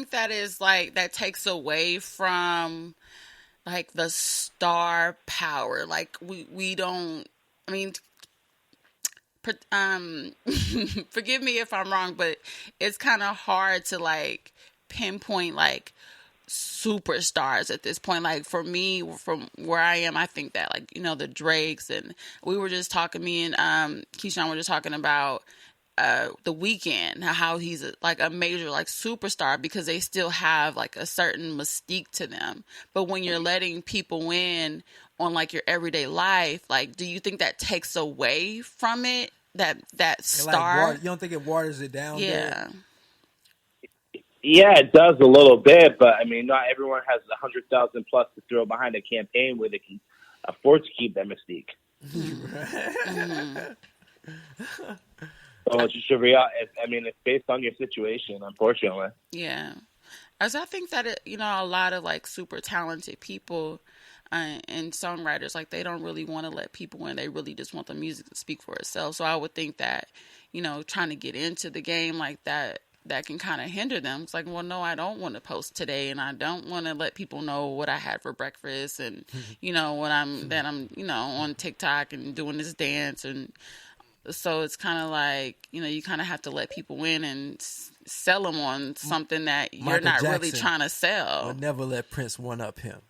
think that is like that takes away from like the star power. Like we don't. I mean, forgive me if I'm wrong, but it's kind of hard to like pinpoint like superstars at this point. Like for me, from where I am, I think that like the Drakes, and we were just talking. Me and Keyshawn were just talking about the Weeknd, how he's like a major like superstar because they still have like a certain mystique to them. But when you're letting people in on like your everyday life, like do you think that takes away from it? That star, you don't think it waters it down? yeah. There? Yeah, it does a little bit, but I mean, not everyone has 100,000 plus to throw behind a campaign where they can afford to keep that mystique. Mm-hmm. So it's just a real. I mean, it's based on your situation, unfortunately. Yeah, as I think that a lot of like super talented people and songwriters, like they don't really want to let people in. They really just want the music to speak for itself. So I would think that trying to get into the game like that can kind of hinder them. It's like, well, no, I don't want to post today, and I don't want to let people know what I had for breakfast, and when I'm on TikTok and doing this dance, and so it's kind of like you kind of have to let people in and sell them on something that you're Michael not Jackson really trying to sell. would never let Prince one up him.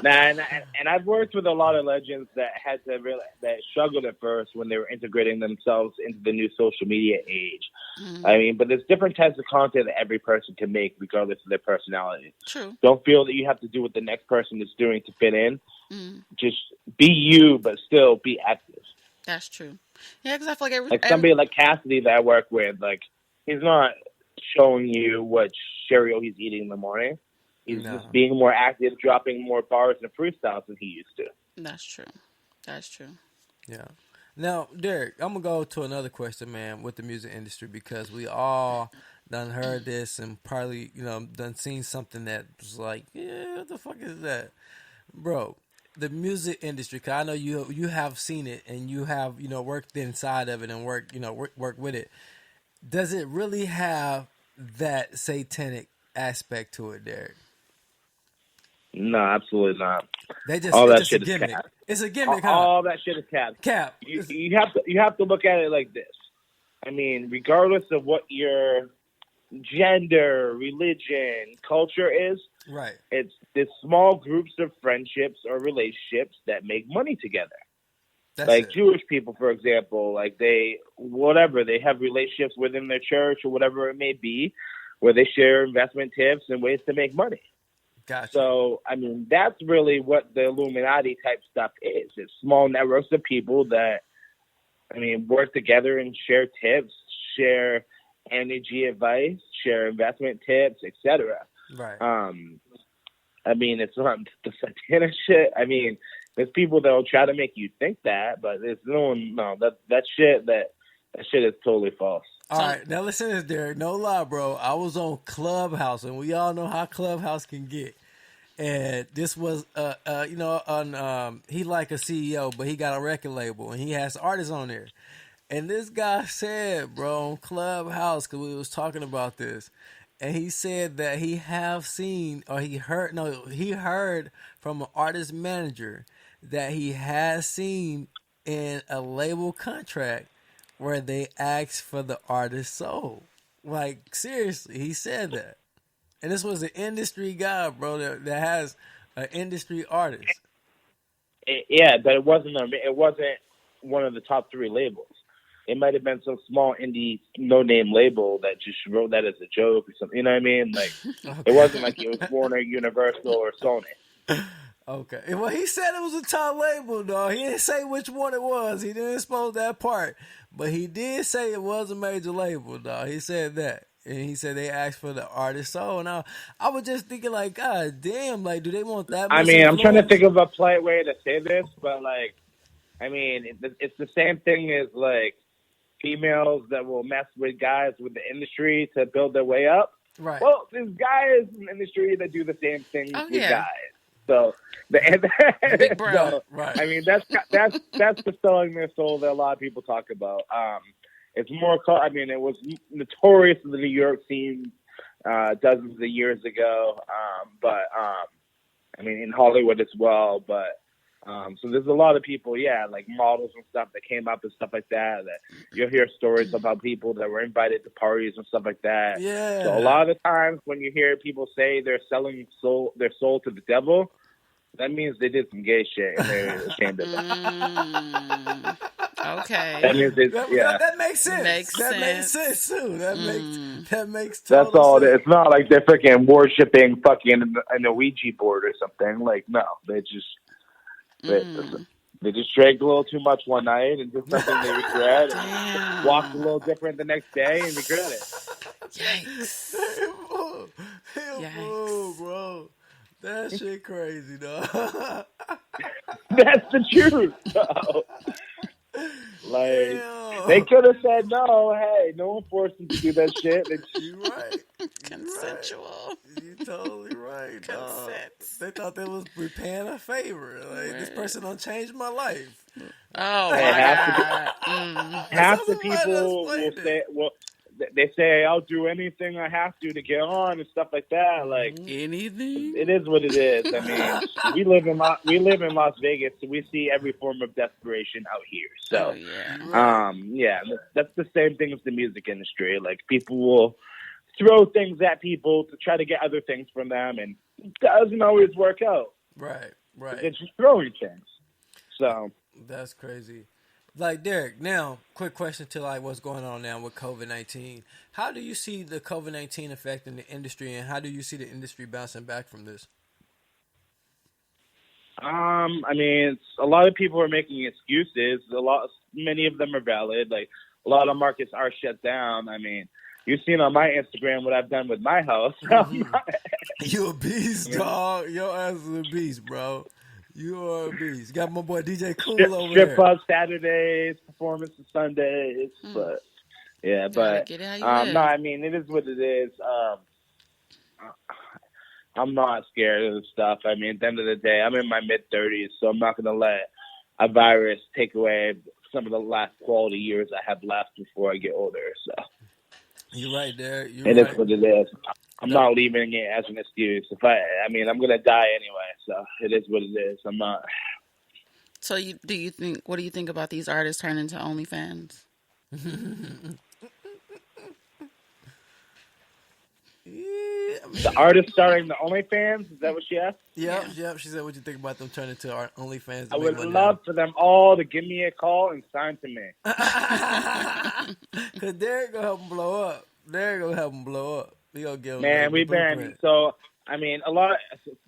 And I've worked with a lot of legends that had to that struggled at first when they were integrating themselves into the new social media age. Mm-hmm. I mean, but there's different types of content that every person can make, regardless of their personality. True. Don't feel that you have to do what the next person is doing to fit in. Mm-hmm. Just be you, but still be active. That's true. Yeah, because I feel like somebody like Cassidy that I work with, like he's not showing you what cereal he's eating in the morning. He's just being more active, dropping more bars and freestyles than he used to. That's true. That's true. Yeah. Now, Derrick, I'm going to go to another question, man, with the music industry, because we all done heard this and probably, done seen something that was like, yeah, what the fuck is that? Bro, the music industry, because I know you have seen it and you have, worked inside of it and work with it. Does it really have that satanic aspect to it, Derrick? No, absolutely not. All that shit is cap. It's a gimmick. All that shit is cap. You have to look at it like this. I mean, regardless of what your gender, religion, culture is, right? It's this small groups of friendships or relationships that make money together. That's like it. Jewish people, for example, like they have relationships within their church or whatever it may be, where they share investment tips and ways to make money. Gotcha. So, I mean, that's really what the Illuminati type stuff is. It's small networks of people that, I mean, work together and share tips, share energy advice, share investment tips, etc. Right. I mean, it's not the satanic shit. I mean, there's people that will try to make you think that, but there's that shit is totally false. All right, now listen to this, Derrick. No lie, bro. I was on Clubhouse, and we all know how Clubhouse can get. And this was, he like a CEO, but he got a record label, and he has artists on there. And this guy said, bro, on Clubhouse, because we was talking about this, and he said that he heard from an artist manager that he has seen in a label contract where they asked for the artist's soul. Like, seriously, he said that. And this was an industry guy, bro, that has an industry artist. But it wasn't one of the top 3 labels. It might have been some small indie no-name label that just wrote that as a joke or something. You know what I mean? Like, okay. It wasn't like it was Warner, Universal, or Sony. Okay. Well, he said it was a top label, though. He didn't say which one it was. He didn't expose that part. But he did say it was a major label, dog. He said that. And he said they asked for the artist soul. Now, I was just thinking, like, God damn, like, do they want that much influence? I'm trying to think of a polite way to say this, but, like, I mean, it's the same thing as, like, females that will mess with guys with the industry to build their way up. Right. Well, there's guys in the industry that do the same thing with guys. So, Big bro. Right. I mean, that's fulfilling their soul that a lot of people talk about. It's more. I mean, it was notorious in the New York scene dozens of years ago, but I mean, in Hollywood as well. But so there's a lot of people, like models and stuff that came up and stuff like that. That you'll hear stories about people that were invited to parties and stuff like that. Yeah. So a lot of the times when you hear people say they're selling their soul to the devil, that means they did some gay shit and they're ashamed of it. Okay. That means that makes sense. Makes sense too. That makes total That's all. sense. It's not like they're freaking worshiping fucking an Ouija board or something. Like, no, they just they just drank a little too much one night and did something they regret. And walked a little different the next day and regret it. Yikes! Yikes, bro. That shit crazy, dog. That's the truth, though. Like, they could have said no. Hey, no one forced them to do that shit. You're right. Consensual. You're totally right, dog. They thought they was repaying a favor. Like, this person done changed my life. Oh, my God. Half the people will say, they say, I'll do anything I have to get on and stuff like that. Like, anything? It is what it is. I mean, we live in Las Vegas, so we see every form of desperation out here. So, that's the same thing with the music industry. Like, people will throw things at people to try to get other things from them, and it doesn't always work out. Right. It's just throwing things. So that's crazy. Like, Derrick, now, quick question to like what's going on now with COVID-19. How do you see the COVID-19 affecting the industry, and how do you see the industry bouncing back from this? I mean, a lot of people are making excuses. Many of them are valid. Like, a lot of markets are shut down. I mean, you've seen on my Instagram what I've done with my house. You a beast, dog. Your ass is a beast, bro. You are a beast. Got my boy DJ Cool over there. Strip club Saturdays, performances Sundays, but no, I mean, it is what it is. I'm not scared of the stuff. I mean, at the end of the day, I'm in my mid-30s, so I'm not going to let a virus take away some of the last quality years I have left before I get older. So you're right there. It is what it is. I'm not leaving it as an excuse. I mean, I'm gonna die anyway, so it is what it is. I'm not. So, what do you think about these artists turning to OnlyFans? The artist starting the OnlyFans? Is that what she asked? Yep. She said, "What you think about them turning to our OnlyFans?" I would love for them all to give me a call and sign to me. Cause Derrick gonna help them blow up. We gonna give them. Man, we've been so. I mean,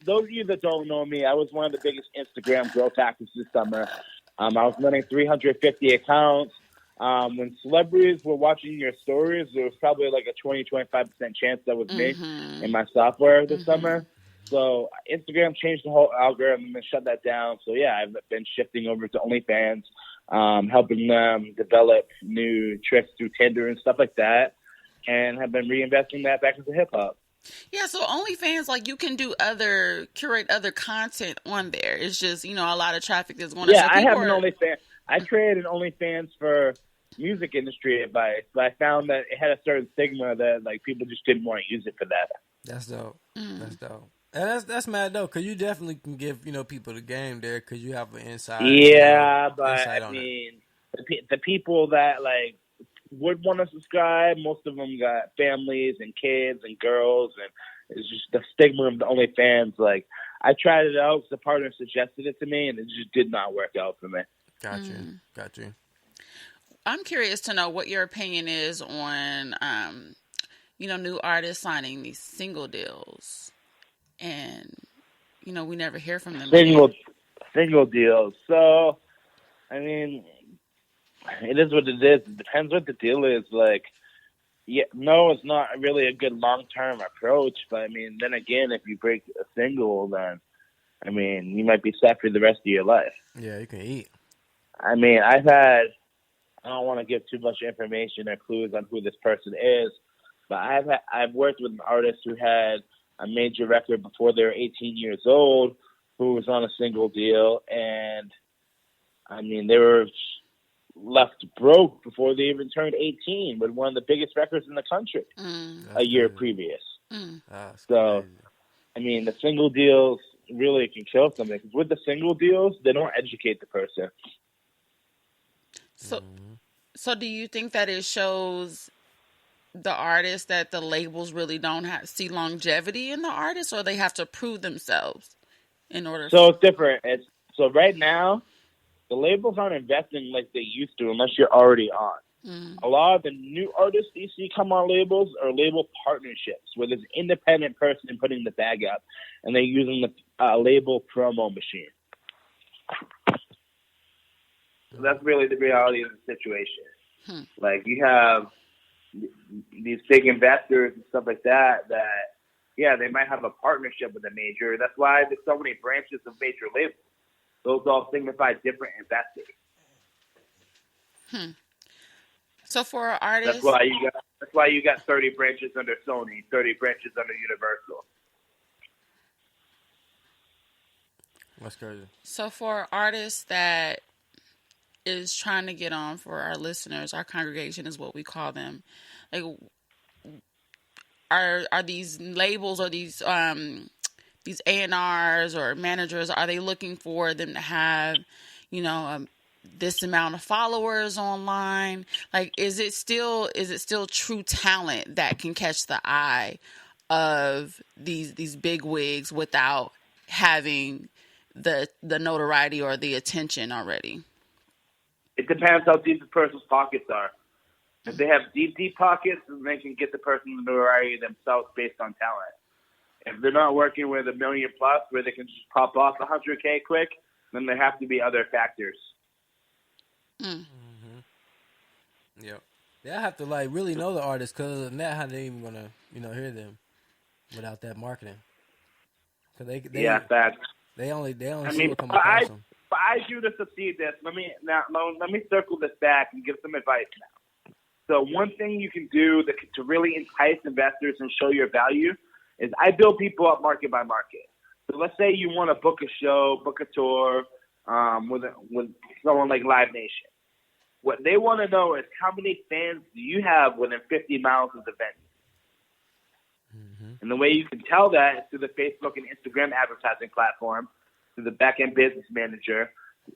those of you that don't know me, I was one of the biggest Instagram growth hackers this summer. I was running 350 accounts. When celebrities were watching your stories, there was probably like a 20-25% chance that was me in my software this summer. So Instagram changed the whole algorithm and shut that down. So I've been shifting over to OnlyFans, helping them develop new tricks through Tinder and stuff like that, and have been reinvesting that back into hip hop. Yeah, so OnlyFans, like, you can curate other content on there. It's just, a lot of traffic is going to. Yeah, I have an OnlyFans. I created an OnlyFans for music industry advice, but I found that it had a certain stigma that like people just didn't want to use it for that. That's dope. That's dope. And that's mad dope, because you definitely can give people the game there, because you have an inside. Yeah, but I mean, the people that like would want to subscribe, most of them got families and kids and girls, and it's just the stigma of the OnlyFans. Like, I tried it out because the partner suggested it to me, and it just did not work out for me. Got you. I'm curious to know what your opinion is on, new artists signing these single deals, and we never hear from them. Single deals. So, I mean, it is what it is. It depends what the deal is. Like, no, it's not really a good long-term approach. But I mean, then again, if you break a single, then I mean, you might be set for the rest of your life. Yeah, you can eat. I mean, I don't want to give too much information or clues on who this person is, but I've worked with an artist who had a major record before they were 18 years old, who was on a single deal, and I mean, they were left broke before they even turned 18 with one of the biggest records in the country a year previous. So, crazy. I mean, the single deals really can kill something. Because with the single deals, they don't educate the person. So do you think that it shows the artist that the labels really don't see longevity in the artist, or they have to prove themselves in order? So it's different. So right now, the labels aren't investing like they used to unless you're already on. A lot of the new artists you see come on labels are label partnerships where there's an independent person putting the bag up and they're using the label promo machine. So that's really the reality of the situation. Like, you have these big investors and stuff like that, yeah, they might have a partnership with a major. That's why there's so many branches of major labels. Those all signify different investors. So for artists, that's why you got 30 branches under Sony, 30 branches under Universal. That's crazy. So for artists that is trying to get on, for our listeners, our congregation is what we call them. Like, are these labels or these A&Rs or managers, are they looking for them to have, this amount of followers online? Like, is it still true talent that can catch the eye of these big wigs without having the notoriety or the attention already? It depends how deep the person's pockets are. If they have deep pockets, then they can get the person the notoriety themselves based on talent. If they're not working with $1 million plus, where they can just pop off $100K quick, then there have to be other factors. Yep. They have to really know the artist, because that how they even gonna hear them without that marketing. Cause facts. They only see what comes across them. But I do to succeed this. Let me circle this back and give some advice now. So one thing you can do to really entice investors and show your value is I build people up market by market. So let's say you want to book a show, book a tour with someone like Live Nation. What they want to know is how many fans do you have within 50 miles of the venue? And the way you can tell that is through the Facebook and Instagram advertising platform, through the back-end business manager.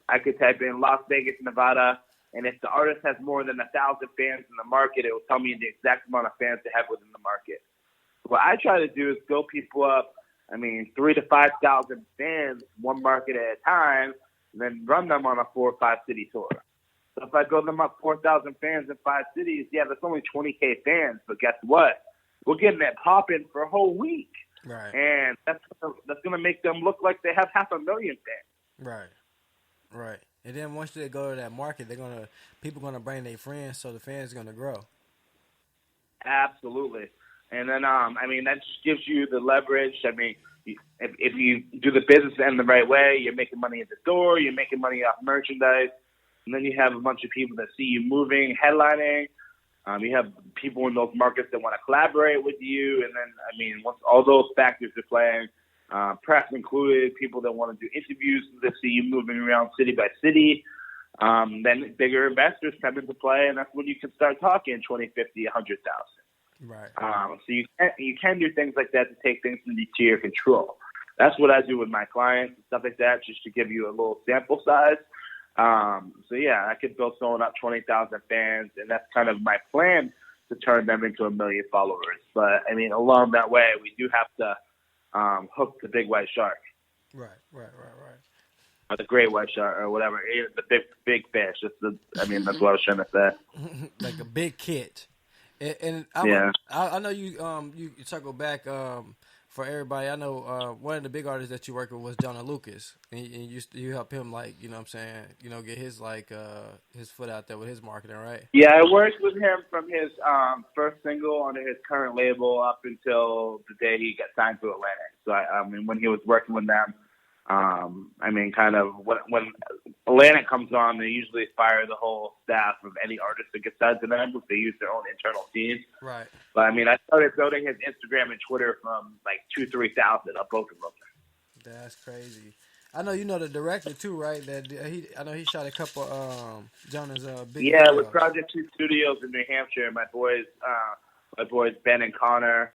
I could type in Las Vegas, Nevada, and if the artist has more than 1,000 fans in the market, it will tell me the exact amount of fans they have within the market. What I try to do is build people up, 3,000 to 5,000 fans, one market at a time, and then run them on a 4 or 5 city tour. So if I build them up 4,000 fans in 5 cities, yeah, that's only 20K fans, but guess what? We're getting that popping for a whole week. Right. And that's going to make them look like they have 500,000 fans. Right. And then once they go to that market, people gonna bring their friends, so the fans gonna grow. Absolutely. And then that just gives you the leverage. If you do the business end the right way, you're making money at the door, you're making money off merchandise, and then you have a bunch of people that see you moving, headlining. You have people in those markets that want to collaborate with you, and then once all those factors are playing, press included, people that want to do interviews that see you moving around city by city, then bigger investors come into play, and that's when you can start talking 20, 50, 100,000. Right. So you can do things like that to take things into your control. That's what I do with my clients and stuff like that, just to give you a little sample size. I could build someone up 20,000 fans, and that's kind of my plan to turn them into 1 million followers. But along that way, we do have to hook the big white shark. Right. Or the great white shark, or whatever. The big fish. That's what I was trying to say. Like a big catch. And I know you circle back for everybody. I know one of the big artists that you work with was Jonah Lucas, and you help him get his his foot out there with his marketing, right? Yeah, I worked with him from his first single under his current label up until the day he got signed to Atlantic. So when he was working with them, when Atlantic comes on, they usually fire the whole staff of any artist that gets signed to them because they use their own internal teams. Right. But I started building his Instagram and Twitter from 2,000 to 3,000 up both of them. That's crazy. I know you know the director too, right? I know he shot a couple Jonah's big Yeah, videos. with Project 2 Studios in New Hampshire. My boys Ben and Connor